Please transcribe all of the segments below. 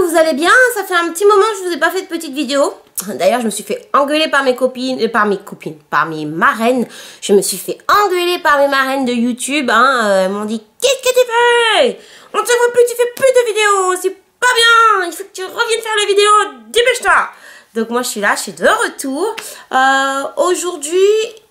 vous allez bien? Ça fait un petit moment que je vous ai pas fait de petite vidéo. D'ailleurs, je me suis fait engueuler par mes copines, par mes marraines. Je me suis fait engueuler par mes marraines de YouTube. Elles m'ont dit, qu'est-ce que tu fais? On ne te voit plus, tu fais plus de vidéos. C'est pas bien. Il faut que tu reviennes faire les vidéos. Dépêche-toi. Donc moi, je suis là, je suis de retour. Aujourd'hui,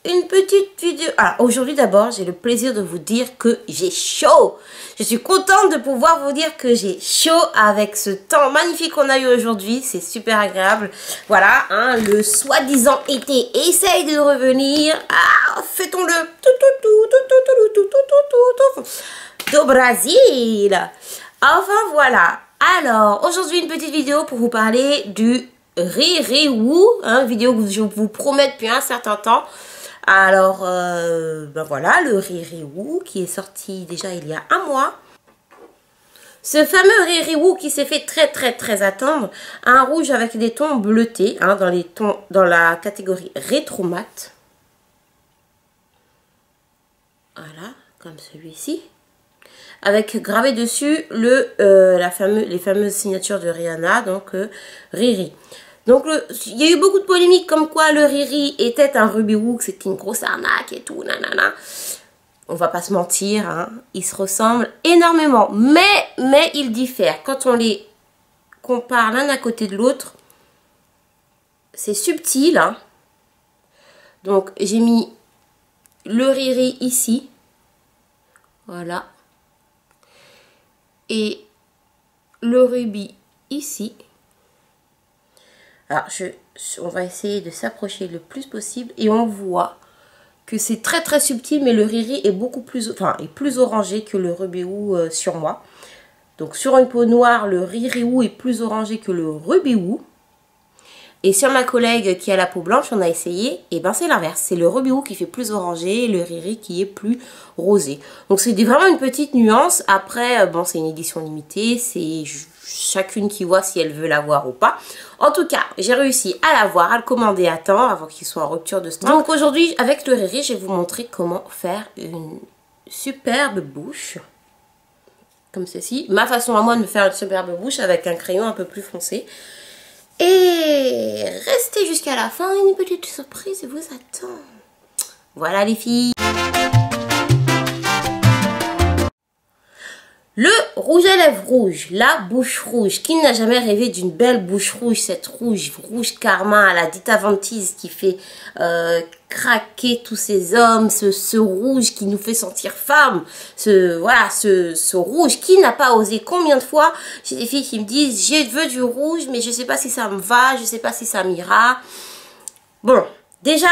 une petite vidéo. Alors, aujourd'hui d'abord, j'ai le plaisir de vous dire que j'ai chaud. Je suis contente de pouvoir vous dire que j'ai chaud avec ce temps magnifique qu'on a eu aujourd'hui. C'est super agréable. Voilà, le soi-disant été essaye de revenir. Fêtons-le. Do Brasil. Enfin, voilà. Alors, aujourd'hui, une petite vidéo pour vous parler du Ririwoo, vidéo que je vous promets depuis un certain temps. Alors, voilà, le Ririwoo qui est sorti déjà il y a un mois. Ce fameux Ririwoo qui s'est fait très attendre, un rouge avec des tons bleutés, dans la catégorie rétro mat. Voilà, comme celui-ci. Avec gravé dessus les fameuses signatures de Rihanna, donc Riri. Donc, il y a eu beaucoup de polémiques comme quoi le Riri était un Ruby Woo, que c'était une grosse arnaque et tout, nanana. On va pas se mentir, ils se ressemblent énormément, mais ils diffèrent. Quand on les compare l'un à côté de l'autre, c'est subtil. Donc, j'ai mis le Riri ici, voilà, et le Ruby ici. Alors, on va essayer de s'approcher le plus possible et on voit que c'est très subtil, mais le Riri est plus orangé que le Ruby Woo sur moi. Donc, sur une peau noire, le Ririwoo est plus orangé que le Ruby Woo. Et sur ma collègue qui a la peau blanche, on a essayé, et ben c'est l'inverse. C'est le Ruby Woo qui fait plus orangé et le Riri qui est plus rosé. Donc, c'est vraiment une petite nuance. Après, bon, c'est une édition limitée, c'est chacune qui voit si elle veut l'avoir ou pas. En tout cas, j'ai réussi à l'avoir, à le commander à temps avant qu'il soit en rupture de stock. Donc aujourd'hui, avec le Riri, je vais vous montrer comment faire une superbe bouche. Comme ceci. Ma façon à moi de me faire une superbe bouche avec un crayon un peu plus foncé. Et restez jusqu'à la fin, une petite surprise vous attend. Voilà les filles. Le rouge à lèvres rouge, la bouche rouge. Qui n'a jamais rêvé d'une belle bouche rouge? Cette rouge karma à la Dita Vantise qui fait craquer tous ces hommes. Ce rouge qui nous fait sentir femme. Ce rouge. Qui n'a pas osé? Combien de fois j'ai des filles qui me disent je veux du rouge mais je sais pas si ça me va, je sais pas si ça m'ira. Bon, déjà,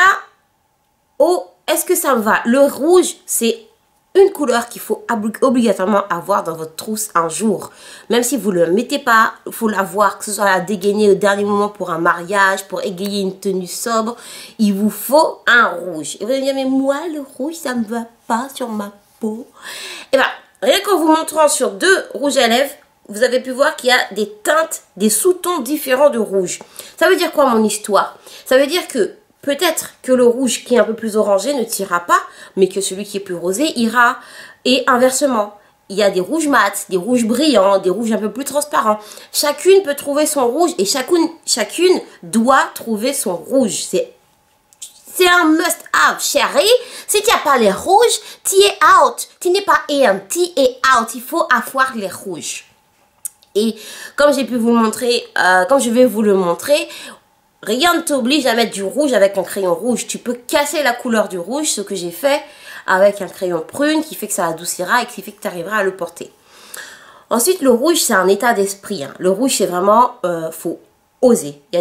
est-ce que ça me va? Le rouge, c'est une couleur qu'il faut obligatoirement avoir dans votre trousse un jour. Même si vous ne le mettez pas, il faut l'avoir, que ce soit à dégainer au dernier moment pour un mariage, pour égayer une tenue sobre. Il vous faut un rouge. Et vous allez me dire, mais moi, le rouge, ça ne me va pas sur ma peau. Et bien, rien qu'en vous montrant sur deux rouges à lèvres, vous avez pu voir qu'il y a des teintes, des sous-tons différents de rouge. Ça veut dire quoi, mon histoire? Ça veut dire que peut-être que le rouge qui est un peu plus orangé ne t'ira pas, mais que celui qui est plus rosé ira. Et inversement, il y a des rouges mat, des rouges brillants, des rouges un peu plus transparents. Chacune peut trouver son rouge et chacune doit trouver son rouge. C'est un must-have, chérie. Si tu n'as pas les rouges, tu es out. Tu n'es pas in, tu es out. Il faut avoir les rouges. Et comme j'ai pu vous le montrer, comme je vais vous le montrer, rien ne t'oblige à mettre du rouge avec un crayon rouge. Tu peux casser la couleur du rouge, ce que j'ai fait avec un crayon prune qui fait que ça adoucira et qui fait que tu arriveras à le porter. Ensuite, le rouge, c'est un état d'esprit. Le rouge, c'est vraiment, faut oser. Il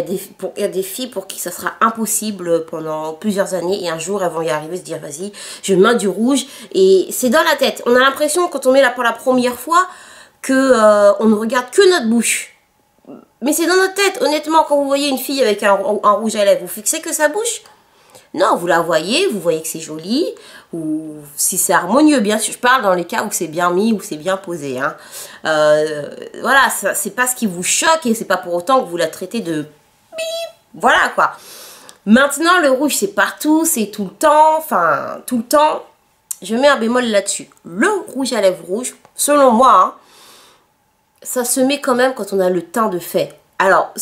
y a des filles pour qui ça sera impossible pendant plusieurs années et un jour, elles vont y arriver, se dire, vas-y, je mets du rouge. Et c'est dans la tête. On a l'impression, quand on met là pour la première fois, que on ne regarde que notre bouche. Mais c'est dans notre tête, honnêtement, quand vous voyez une fille avec un rouge à lèvres, vous fixez que sa bouche? Non, vous la voyez, vous voyez que c'est joli, ou si c'est harmonieux, bien sûr. Je parle dans les cas où c'est bien mis, où c'est bien posé. Voilà, c'est pas ce qui vous choque et c'est pas pour autant que vous la traitez de bip. Voilà quoi. Maintenant, le rouge, c'est partout, c'est tout le temps, enfin, tout le temps. Je mets un bémol là-dessus. Le rouge à lèvres rouge, selon moi, ça se met quand même quand on a le teint de fait. Alors,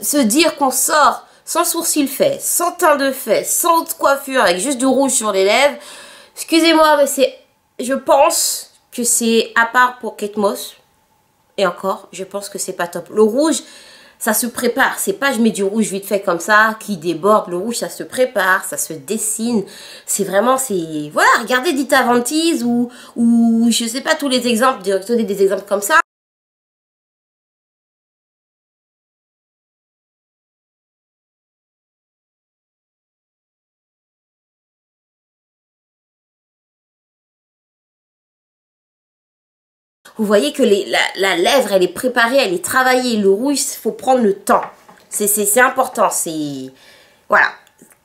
se dire qu'on sort sans sourcils faits, sans teint de fait, sans coiffure, avec juste du rouge sur les lèvres, excusez-moi, mais je pense que c'est à part pour Kate Moss. Et encore, je pense que c'est pas top. Le rouge, ça se prépare. C'est pas je mets du rouge vite fait comme ça, qui déborde. Le rouge, ça se prépare, ça se dessine. C'est vraiment, c'est... Voilà, regardez Dita Vantise ou je sais pas, tous les exemples, donner des exemples comme ça. Vous voyez que la lèvre, elle est préparée, elle est travaillée. Le rouge, il faut prendre le temps. C'est important. C'est... Voilà.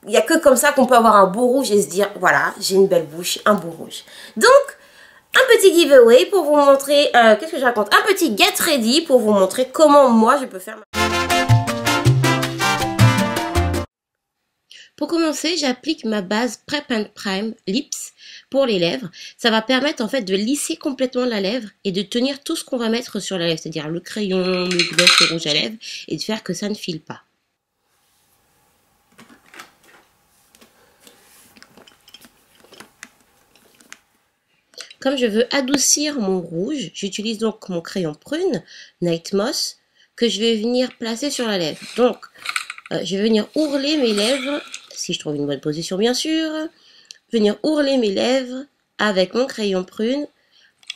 Il n'y a que comme ça qu'on peut avoir un beau rouge et se dire, voilà, j'ai une belle bouche, un beau rouge. Donc, un petit giveaway pour vous montrer... Qu'est-ce que je raconte? Un petit get ready pour vous montrer comment moi, je peux faire... Pour commencer, j'applique ma base Prep and Prime Lips pour les lèvres. Ça va permettre en fait de lisser complètement la lèvre et de tenir tout ce qu'on va mettre sur la lèvre, c'est-à-dire le crayon, le gloss, le rouge à lèvres, et de faire que ça ne file pas. Comme je veux adoucir mon rouge, j'utilise donc mon crayon prune, Night Moss, que je vais venir placer sur la lèvre. Donc, je vais venir ourler mes lèvres, si je trouve une bonne position bien sûr, venir ourler mes lèvres avec mon crayon prune,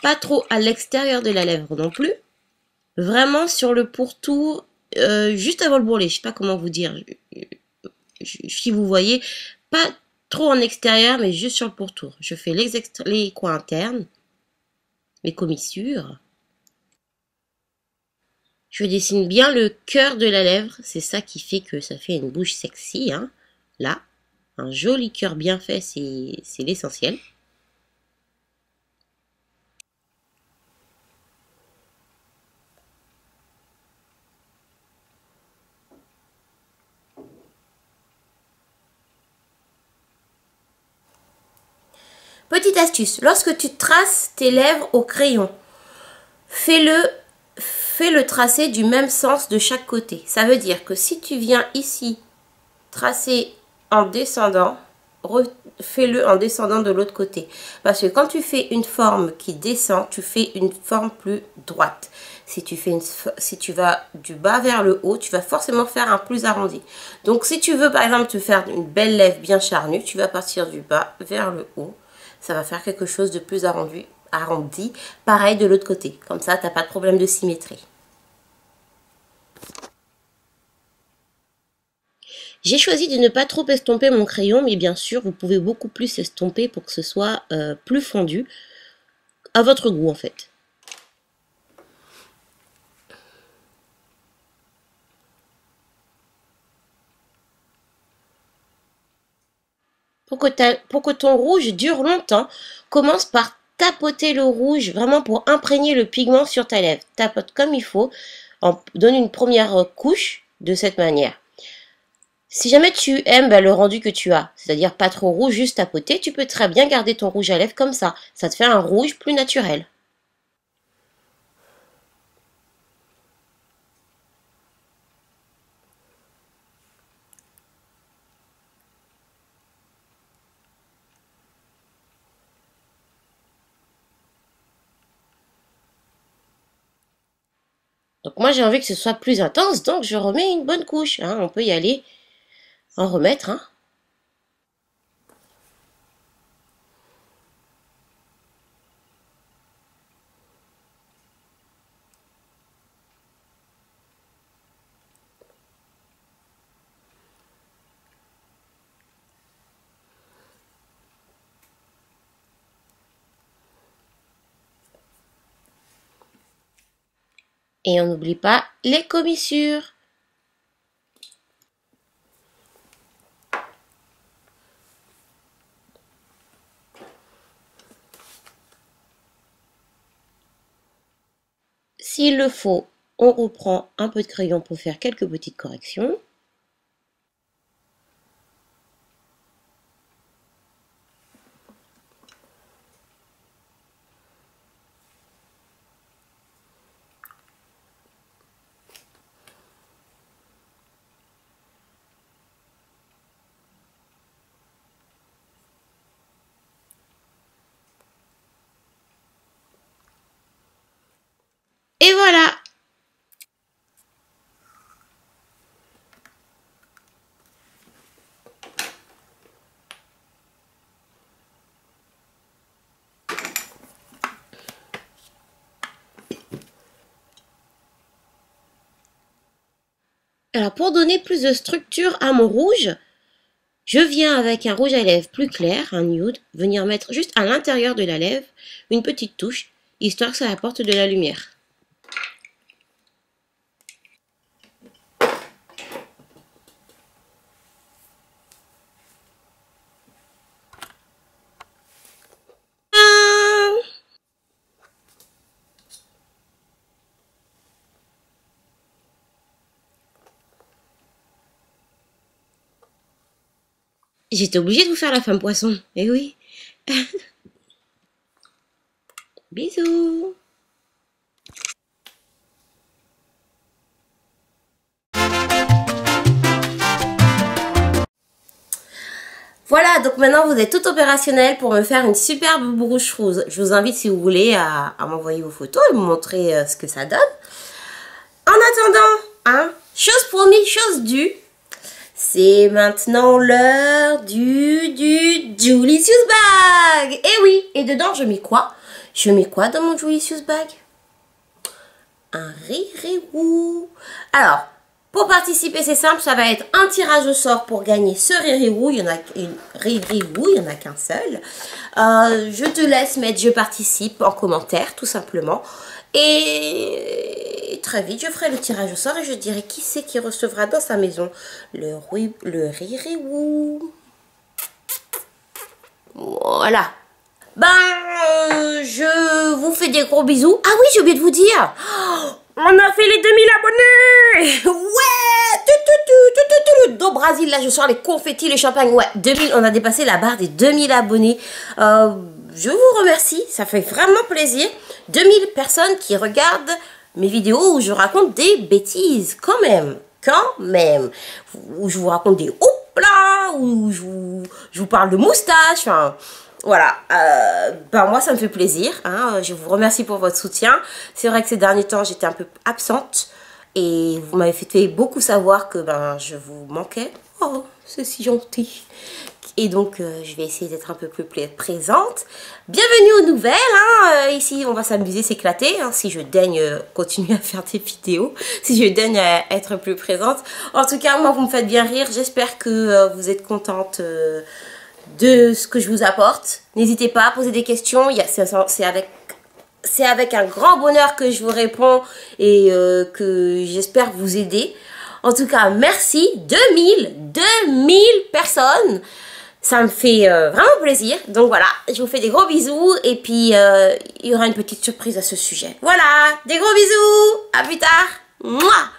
pas trop à l'extérieur de la lèvre non plus, vraiment sur le pourtour, juste avant le bourrelet, je sais pas comment vous dire, si vous voyez, pas trop en extérieur, mais juste sur le pourtour. Je fais les coins internes, les commissures. Je dessine bien le cœur de la lèvre, c'est ça qui fait que ça fait une bouche sexy, hein. Là, un joli cœur bien fait, c'est l'essentiel. Petite astuce, lorsque tu traces tes lèvres au crayon, fais-le tracer du même sens de chaque côté. Ça veut dire que si tu viens ici tracer en descendant, fais-le en descendant de l'autre côté. Parce que quand tu fais une forme qui descend, tu fais une forme plus droite. Si tu vas du bas vers le haut, tu vas forcément faire un plus arrondi. Donc si tu veux par exemple te faire une belle lèvre bien charnue, tu vas partir du bas vers le haut. Ça va faire quelque chose de plus arrondi. Pareil de l'autre côté. Comme ça, tu n'as pas de problème de symétrie. J'ai choisi de ne pas trop estomper mon crayon, mais bien sûr, vous pouvez beaucoup plus estomper pour que ce soit plus fondu, à votre goût en fait. Pour que ton rouge dure longtemps, commence par tapoter le rouge, vraiment pour imprégner le pigment sur ta lèvre. Tapote comme il faut, donne une première couche de cette manière. Si jamais tu aimes le rendu que tu as, c'est-à-dire pas trop rouge, juste tapoter, tu peux très bien garder ton rouge à lèvres comme ça. Ça te fait un rouge plus naturel. Donc moi j'ai envie que ce soit plus intense, donc je remets une bonne couche. Hein. On peut y aller, en remettre. Hein. Et on n'oublie pas les commissures. S'il le faut, on reprend un peu de crayon pour faire quelques petites corrections. Et voilà. Alors pour donner plus de structure à mon rouge, je viens avec un rouge à lèvres plus clair, un nude, venir mettre juste à l'intérieur de la lèvre une petite touche, histoire que ça apporte de la lumière. J'étais obligée de vous faire la femme poisson, eh oui. Bisous. Voilà, donc maintenant vous êtes tout opérationnel pour me faire une superbe bouche rouge. Je vous invite, si vous voulez, à m'envoyer vos photos et me montrer ce que ça donne. En attendant, hein, chose promise, chose due. C'est maintenant l'heure du Julicious Bag. Et oui, et dedans je mets quoi? Je mets quoi dans mon Julicious Bag? Un Rirewoo. Alors, pour participer, c'est simple, ça va être un tirage au sort pour gagner ce Rirewoo. Il y en a qu'un seul. Je te laisse mettre je participe en commentaire, tout simplement. Et très vite, je ferai le tirage au sort et je dirai qui c'est qui recevra dans sa maison le Rirewoo. Voilà. Ben, je vous fais des gros bisous. Ah oui, j'ai oublié de vous dire. On a fait les 2000 abonnés. Ouais. Do Brasil, là, je sors les confettis, les champagnes. Ouais, 2000, on a dépassé la barre des 2000 abonnés. Je vous remercie, ça fait vraiment plaisir. 2000 personnes qui regardent mes vidéos où je raconte des bêtises, quand même. Où je vous raconte des hopla, où je vous parle de moustache, enfin... Voilà, ben moi ça me fait plaisir, hein. Je vous remercie pour votre soutien. C'est vrai que ces derniers temps j'étais un peu absente et vous m'avez fait beaucoup savoir que ben je vous manquais. Oh, c'est si gentil. Et donc je vais essayer d'être un peu plus présente. Bienvenue aux nouvelles, hein. Ici on va s'amuser, s'éclater, hein, si je daigne continuer à faire des vidéos, si je daigne être plus présente. En tout cas moi vous me faites bien rire, j'espère que vous êtes contente de ce que je vous apporte. N'hésitez pas à poser des questions, c'est avec un grand bonheur que je vous réponds et que j'espère vous aider. En tout cas, merci, 2000 personnes, ça me fait vraiment plaisir. Donc voilà, je vous fais des gros bisous et puis il y aura une petite surprise à ce sujet. Voilà, des gros bisous, à plus tard. Mouah.